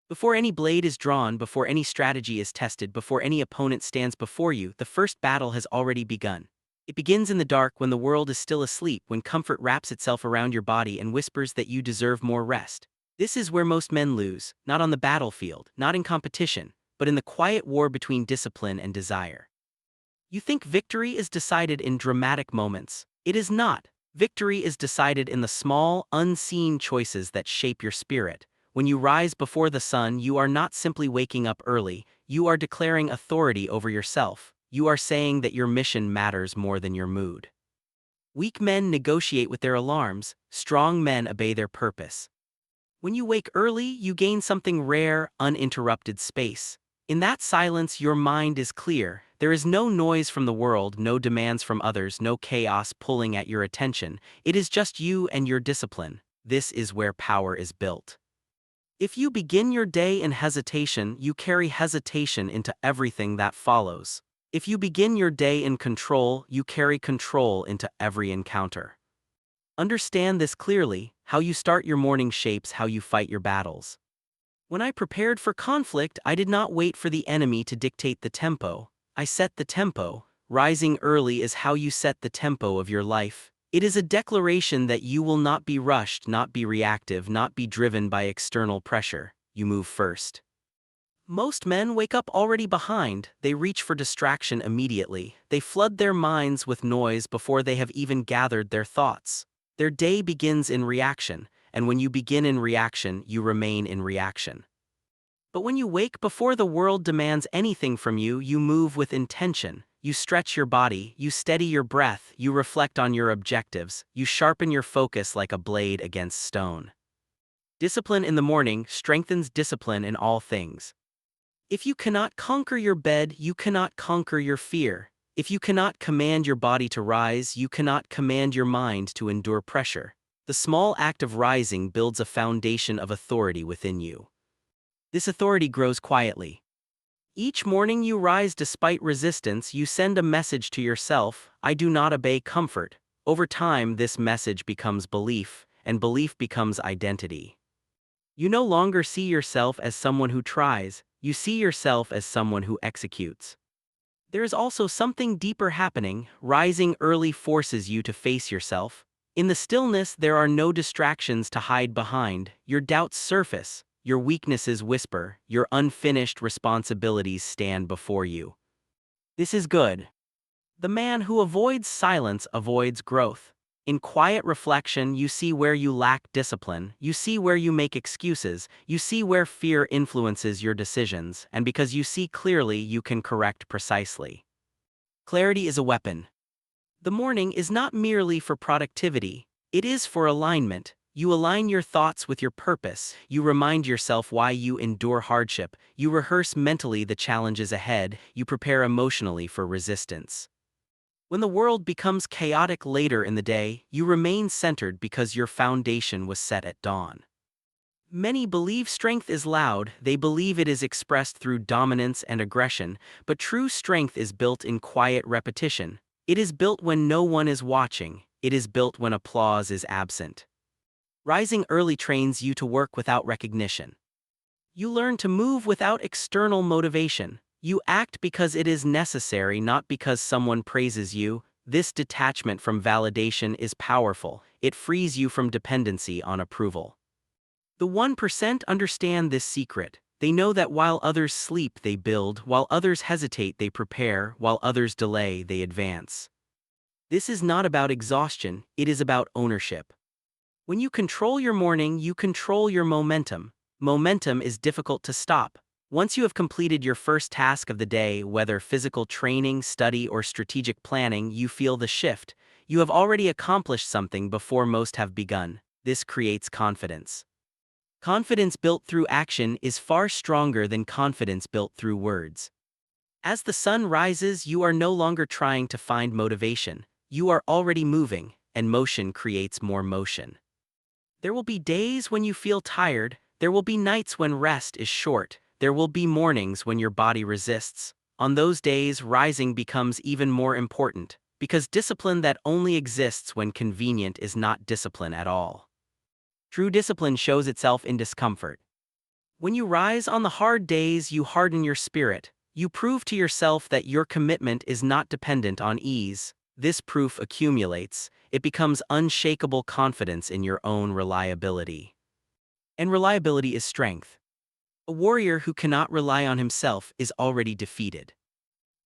Before any blade is drawn, before any strategy is tested, before any opponent stands before you, the first battle has already begun. It begins in the dark when the world is still asleep, when comfort wraps itself around your body and whispers that you deserve more rest. This is where most men lose, not on the battlefield, not in competition, but in the quiet war between discipline and desire. You think victory is decided in dramatic moments. It is not. Victory is decided in the small, unseen choices that shape your spirit. When you rise before the sun, you are not simply waking up early, you are declaring authority over yourself. You are saying that your mission matters more than your mood. Weak men negotiate with their alarms, strong men obey their purpose. When you wake early, you gain something rare, uninterrupted space. In that silence, your mind is clear. There is no noise from the world, no demands from others, no chaos pulling at your attention. It is just you and your discipline. This is where power is built. If you begin your day in hesitation, you carry hesitation into everything that follows. If you begin your day in control, you carry control into every encounter. Understand this clearly: how you start your morning shapes how you fight your battles. When I prepared for conflict, I did not wait for the enemy to dictate the tempo. I set the tempo. Rising early is how you set the tempo of your life. It is a declaration that you will not be rushed, not be reactive, not be driven by external pressure. You move first. Most men wake up already behind. They reach for distraction immediately. They flood their minds with noise before they have even gathered their thoughts. Their day begins in reaction, and when you begin in reaction, you remain in reaction. But when you wake before the world demands anything from you, you move with intention. You stretch your body, you steady your breath, you reflect on your objectives, you sharpen your focus like a blade against stone. Discipline in the morning strengthens discipline in all things. If you cannot conquer your bed, you cannot conquer your fear. If you cannot command your body to rise, you cannot command your mind to endure pressure. The small act of rising builds a foundation of authority within you. This authority grows quietly. Each morning you rise despite resistance, you send a message to yourself: I do not obey comfort. Over time, this message becomes belief, and belief becomes identity. You no longer see yourself as someone who tries, you see yourself as someone who executes. There is also something deeper happening. Rising early forces you to face yourself. In the stillness, there are no distractions to hide behind. Your doubts surface, your weaknesses whisper, your unfinished responsibilities stand before you. This is good. The man who avoids silence avoids growth. In quiet reflection, you see where you lack discipline, you see where you make excuses, you see where fear influences your decisions, and because you see clearly, you can correct precisely. Clarity is a weapon. The morning is not merely for productivity, it is for alignment. You align your thoughts with your purpose, you remind yourself why you endure hardship, you rehearse mentally the challenges ahead, you prepare emotionally for resistance. When the world becomes chaotic later in the day, you remain centered because your foundation was set at dawn. Many believe strength is loud, they believe it is expressed through dominance and aggression, but true strength is built in quiet repetition. It is built when no one is watching, it is built when applause is absent. Rising early trains you to work without recognition. You learn to move without external motivation. You act because it is necessary, not because someone praises you. This detachment from validation is powerful. It frees you from dependency on approval. The 1% understand this secret. They know that while others sleep, they build, while others hesitate, they prepare, while others delay, they advance. This is not about exhaustion, it is about ownership. When you control your morning, you control your momentum. Momentum is difficult to stop. Once you have completed your first task of the day, whether physical training, study, or strategic planning, you feel the shift. You have already accomplished something before most have begun. This creates confidence. Confidence built through action is far stronger than confidence built through words. As the sun rises, you are no longer trying to find motivation. You are already moving, and motion creates more motion. There will be days when you feel tired. There will be nights when rest is short. There will be mornings when your body resists. On those days, rising becomes even more important, because discipline that only exists when convenient is not discipline at all. True discipline shows itself in discomfort. When you rise on the hard days, you harden your spirit. You prove to yourself that your commitment is not dependent on ease. This proof accumulates. It becomes unshakable confidence in your own reliability. And reliability is strength. A warrior who cannot rely on himself is already defeated.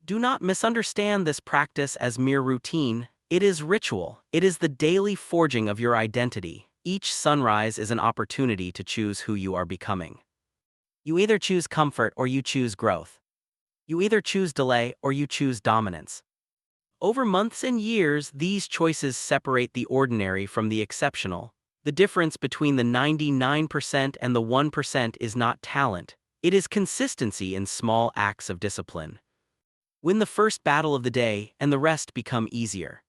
Do not misunderstand this practice as mere routine. It is ritual. It is the daily forging of your identity. Each sunrise is an opportunity to choose who you are becoming. You either choose comfort or you choose growth. You either choose delay or you choose dominance. Over months and years, these choices separate the ordinary from the exceptional. The difference between the 99% and the 1% is not talent. It is consistency in small acts of discipline. Win the first battle of the day, and the rest become easier.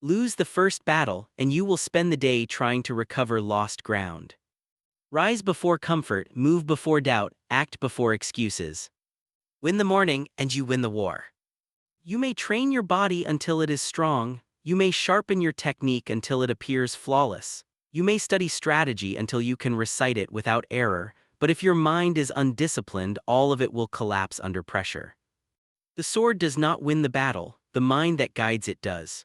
Lose the first battle, and you will spend the day trying to recover lost ground. Rise before comfort, move before doubt, act before excuses. Win the morning, and you win the war. You may train your body until it is strong. You may sharpen your technique until it appears flawless. You may study strategy until you can recite it without error, but if your mind is undisciplined, all of it will collapse under pressure. The sword does not win the battle, the mind that guides it does.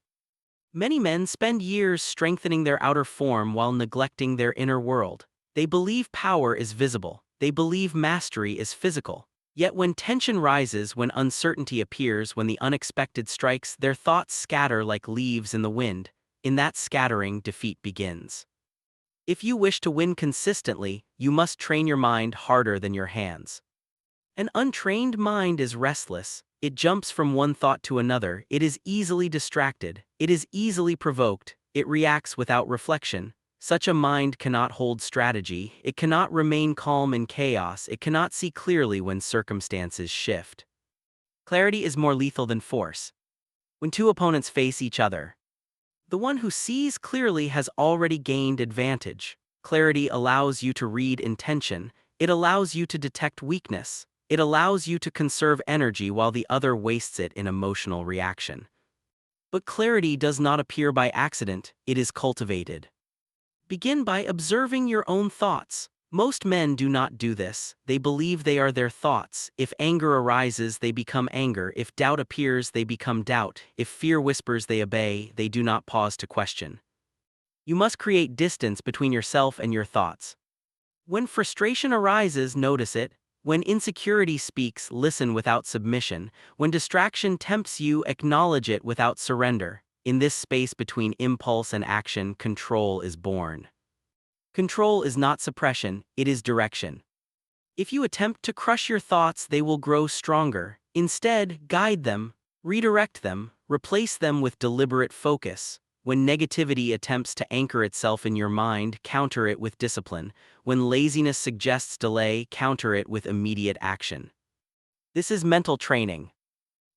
Many men spend years strengthening their outer form while neglecting their inner world. They believe power is visible. They believe mastery is physical. Yet when tension rises, when uncertainty appears, when the unexpected strikes, their thoughts scatter like leaves in the wind. In that scattering, defeat begins. If you wish to win consistently, you must train your mind harder than your hands. An untrained mind is restless. It jumps from one thought to another. It is easily distracted. It is easily provoked. It reacts without reflection. Such a mind cannot hold strategy. It cannot remain calm in chaos. It cannot see clearly when circumstances shift. Clarity is more lethal than force. When two opponents face each other, the one who sees clearly has already gained advantage. Clarity allows you to read intention. It allows you to detect weakness. It allows you to conserve energy while the other wastes it in emotional reaction. But clarity does not appear by accident. It is cultivated. Begin by observing your own thoughts. Most men do not do this. They believe they are their thoughts. If anger arises, they become anger. If doubt appears, they become doubt. If fear whispers, they obey. They do not pause to question. You must create distance between yourself and your thoughts. When frustration arises, notice it. When insecurity speaks, listen without submission. When distraction tempts you, acknowledge it without surrender. In this space between impulse and action, control is born. Control is not suppression, it is direction. If you attempt to crush your thoughts, they will grow stronger. Instead, guide them, redirect them, replace them with deliberate focus. When negativity attempts to anchor itself in your mind, counter it with discipline. When laziness suggests delay, counter it with immediate action. This is mental training.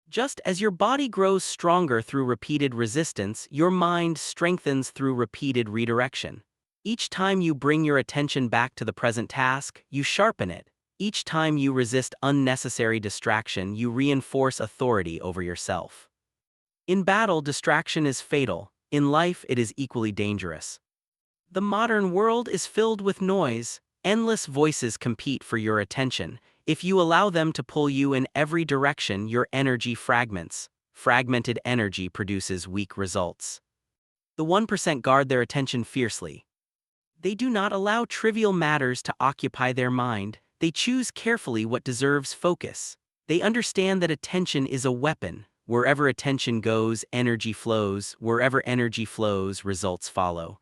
Just as your body grows stronger through repeated resistance, your mind strengthens through repeated redirection. Each time you bring your attention back to the present task, you sharpen it. Each time you resist unnecessary distraction, you reinforce authority over yourself. In battle, distraction is fatal. In life, it is equally dangerous. The modern world is filled with noise. Endless voices compete for your attention. If you allow them to pull you in every direction, your energy fragments. Fragmented energy produces weak results. The 1% guard their attention fiercely. They do not allow trivial matters to occupy their mind. They choose carefully what deserves focus. They understand that attention is a weapon. Wherever attention goes, energy flows. Wherever energy flows, results follow.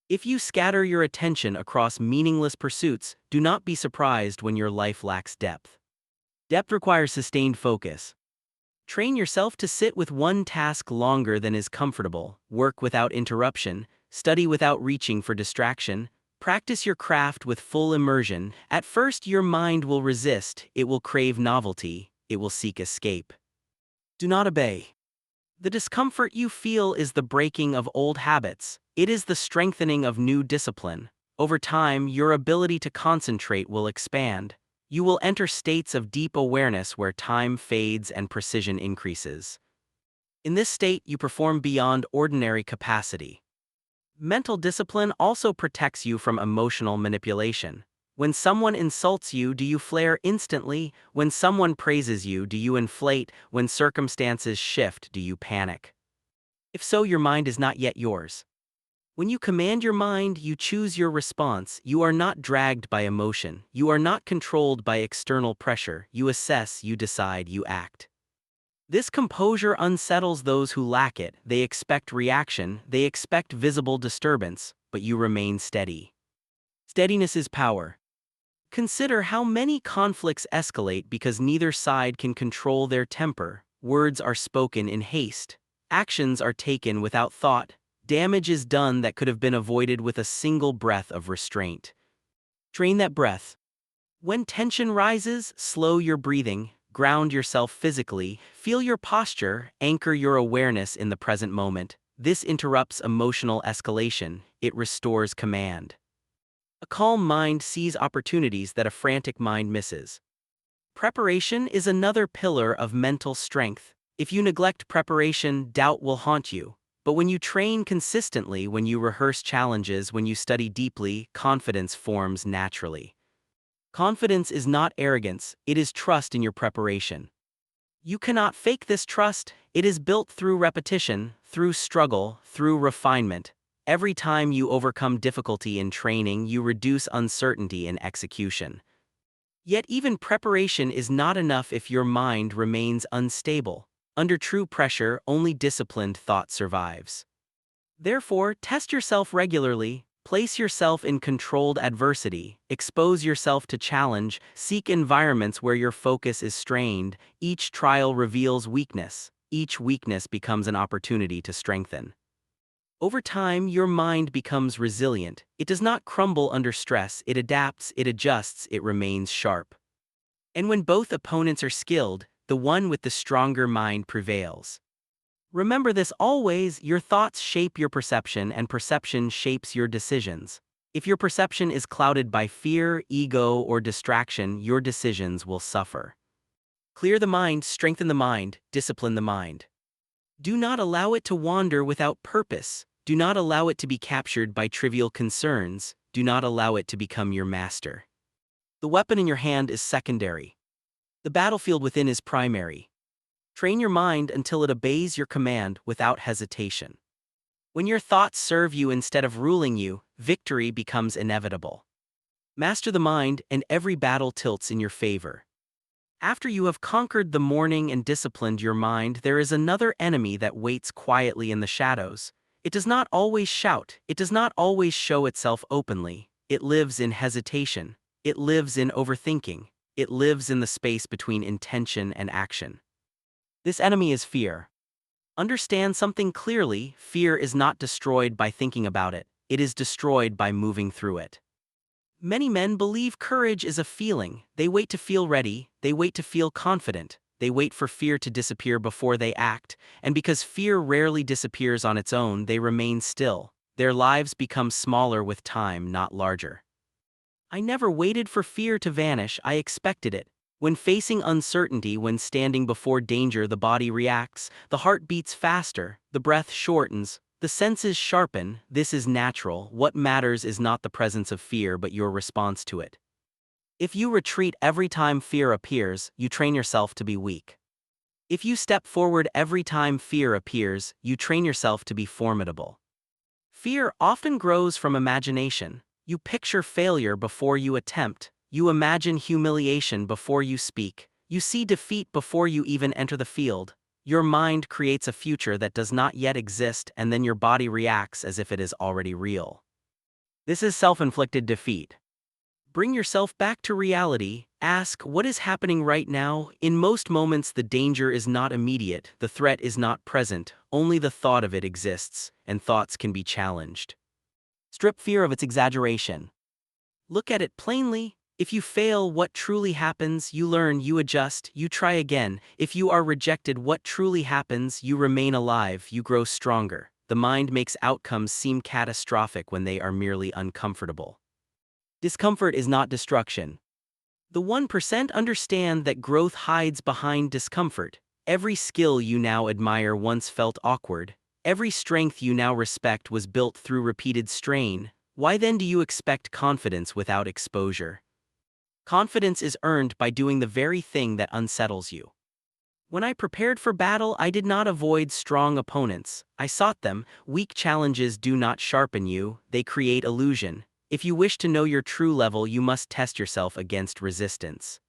If you scatter your attention across meaningless pursuits, do not be surprised when your life lacks depth. Depth requires sustained focus. Train yourself to sit with one task longer than is comfortable. Work without interruption. Study without reaching for distraction. Practice your craft with full immersion. At first, your mind will resist. It will crave novelty. It will seek escape. Do not obey. The discomfort you feel is the breaking of old habits. It is the strengthening of new discipline. Over time, your ability to concentrate will expand. You will enter states of deep awareness where time fades and precision increases. In this state, you perform beyond ordinary capacity. Mental discipline also protects you from emotional manipulation. When someone insults you, do you flare instantly? When someone praises you, do you inflate? When circumstances shift, do you panic? If so, your mind is not yet yours. When you command your mind, you choose your response. You are not dragged by emotion. You are not controlled by external pressure. You assess, you decide, you act. This composure unsettles those who lack it. They expect reaction, they expect visible disturbance, but you remain steady. Steadiness is power. Consider how many conflicts escalate because neither side can control their temper. Words are spoken in haste. Actions are taken without thought. Damage is done that could have been avoided with a single breath of restraint. Train that breath. When tension rises, slow your breathing, ground yourself physically, feel your posture, anchor your awareness in the present moment. This interrupts emotional escalation. It restores command. A calm mind sees opportunities that a frantic mind misses. Preparation is another pillar of mental strength. If you neglect preparation, doubt will haunt you. But when you train consistently, when you rehearse challenges, when you study deeply, confidence forms naturally. Confidence is not arrogance, it is trust in your preparation. You cannot fake this trust, it is built through repetition, through struggle, through refinement. Every time you overcome difficulty in training, you reduce uncertainty in execution. Yet even preparation is not enough if your mind remains unstable. Under true pressure, only disciplined thought survives. Therefore, test yourself regularly, place yourself in controlled adversity, expose yourself to challenge, seek environments where your focus is strained. Each trial reveals weakness. Each weakness becomes an opportunity to strengthen. Over time, your mind becomes resilient. It does not crumble under stress, it adapts, it adjusts, it remains sharp. And when both opponents are skilled, the one with the stronger mind prevails. Remember this always: your thoughts shape your perception, and perception shapes your decisions. If your perception is clouded by fear, ego, or distraction, your decisions will suffer. Clear the mind, strengthen the mind, discipline the mind. Do not allow it to wander without purpose. Do not allow it to be captured by trivial concerns. Do not allow it to become your master. The weapon in your hand is secondary. The battlefield within is primary. Train your mind until it obeys your command without hesitation. When your thoughts serve you instead of ruling you, victory becomes inevitable. Master the mind, and every battle tilts in your favor. After you have conquered the morning and disciplined your mind, there is another enemy that waits quietly in the shadows. It does not always shout, it does not always show itself openly. It lives in hesitation. It lives in overthinking. It lives in the space between intention and action. This enemy is fear. Understand something clearly: fear is not destroyed by thinking about it, it is destroyed by moving through it. Many men believe courage is a feeling. They wait to feel ready, they wait to feel confident, they wait for fear to disappear before they act, and because fear rarely disappears on its own, they remain still. Their lives become smaller with time, not larger. I never waited for fear to vanish, I expected it. When facing uncertainty, when standing before danger, the body reacts, the heart beats faster, the breath shortens, the senses sharpen. This is natural. What matters is not the presence of fear, but your response to it. If you retreat every time fear appears, you train yourself to be weak. If you step forward every time fear appears, you train yourself to be formidable. Fear often grows from imagination. You picture failure before you attempt. You imagine humiliation before you speak. You see defeat before you even enter the field. Your mind creates a future that does not yet exist, and then your body reacts as if it is already real. This is self-inflicted defeat. Bring yourself back to reality. Ask, what is happening right now? In most moments, the danger is not immediate, the threat is not present, only the thought of it exists, and thoughts can be challenged. Strip fear of its exaggeration. Look at it plainly. If you fail, what truly happens? You learn, you adjust, you try again. If you are rejected, what truly happens? You remain alive, you grow stronger. The mind makes outcomes seem catastrophic when they are merely uncomfortable. Discomfort is not destruction. The 1% understand that growth hides behind discomfort. Every skill you now admire once felt awkward. Every strength you now respect was built through repeated strain. Why then do you expect confidence without exposure? Confidence is earned by doing the very thing that unsettles you. When I prepared for battle, I did not avoid strong opponents. I sought them. Weak challenges do not sharpen you, they create illusion. If you wish to know your true level, you must test yourself against resistance.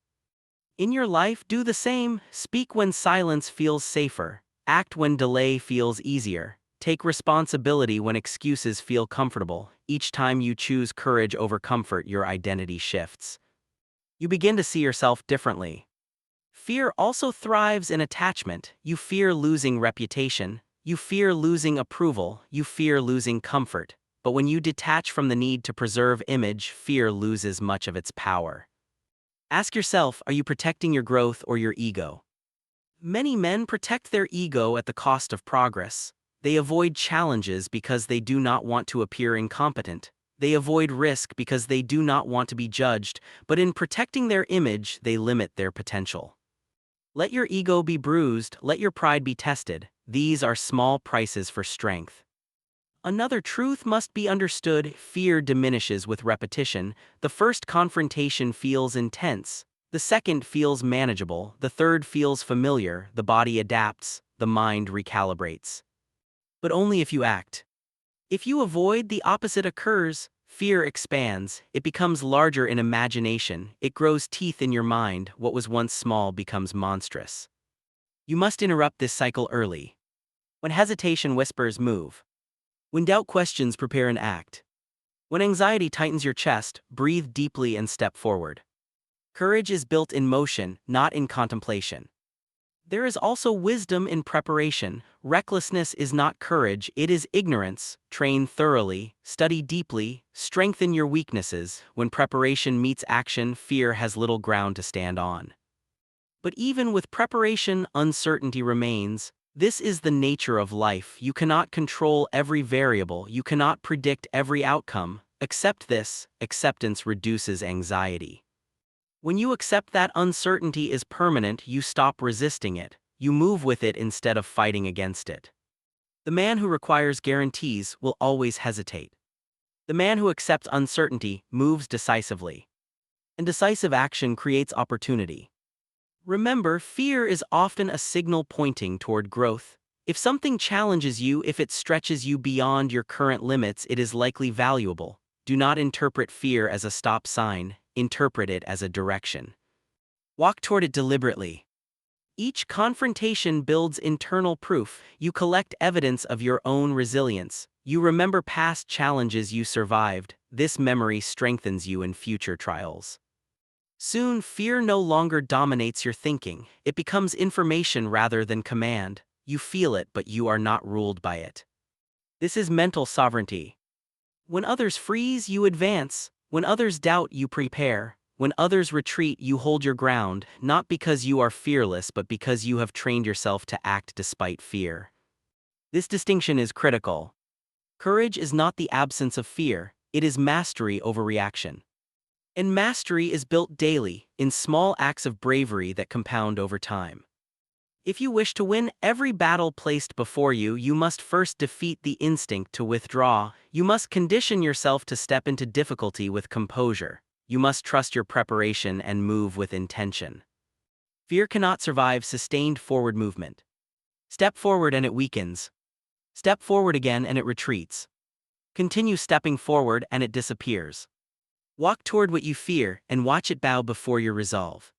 In your life, do the same. Speak when silence feels safer. Act when delay feels easier. Take responsibility when excuses feel comfortable. Each time you choose courage over comfort, your identity shifts. You begin to see yourself differently. Fear also thrives in attachment. You fear losing reputation. You fear losing approval. You fear losing comfort. But when you detach from the need to preserve image, fear loses much of its power. Ask yourself, are you protecting your growth or your ego? Many men protect their ego at the cost of progress. They avoid challenges because they do not want to appear incompetent. They avoid risk because they do not want to be judged, but in protecting their image, they limit their potential. Let your ego be bruised, let your pride be tested. These are small prices for strength. Another truth must be understood: fear diminishes with repetition. The first confrontation feels intense. The second feels manageable. The third feels familiar. The body adapts. The mind recalibrates. But only if you act. If you avoid, the opposite occurs. Fear expands. It becomes larger in imagination. It grows teeth in your mind. What was once small becomes monstrous. You must interrupt this cycle early. When hesitation whispers, move. When doubt questions, prepare and act. When anxiety tightens your chest, breathe deeply and step forward. Courage is built in motion, not in contemplation. There is also wisdom in preparation. Recklessness is not courage, it is ignorance. Train thoroughly, study deeply, strengthen your weaknesses. When preparation meets action, fear has little ground to stand on. But even with preparation, uncertainty remains. This is the nature of life. You cannot control every variable. You cannot predict every outcome. Accept this. Acceptance reduces anxiety. When you accept that uncertainty is permanent, you stop resisting it. You move with it instead of fighting against it. The man who requires guarantees will always hesitate. The man who accepts uncertainty moves decisively. And decisive action creates opportunity. Remember, fear is often a signal pointing toward growth. If something challenges you, if it stretches you beyond your current limits, it is likely valuable. Do not interpret fear as a stop sign. Interpret it as a direction. Walk toward it deliberately. Each confrontation builds internal proof. You collect evidence of your own resilience. You remember past challenges you survived. This memory strengthens you in future trials. Soon, fear no longer dominates your thinking. It becomes information rather than command. You feel it, but you are not ruled by it. This is mental sovereignty. When others freeze, you advance. When others doubt, you prepare. When others retreat, you hold your ground, not because you are fearless, but because you have trained yourself to act despite fear. This distinction is critical. Courage is not the absence of fear, it is mastery over reaction. And mastery is built daily, in small acts of bravery that compound over time. If you wish to win every battle placed before you, you must first defeat the instinct to withdraw. You must condition yourself to step into difficulty with composure. You must trust your preparation and move with intention. Fear cannot survive sustained forward movement. Step forward and it weakens. Step forward again and it retreats. Continue stepping forward and it disappears. Walk toward what you fear and watch it bow before your resolve.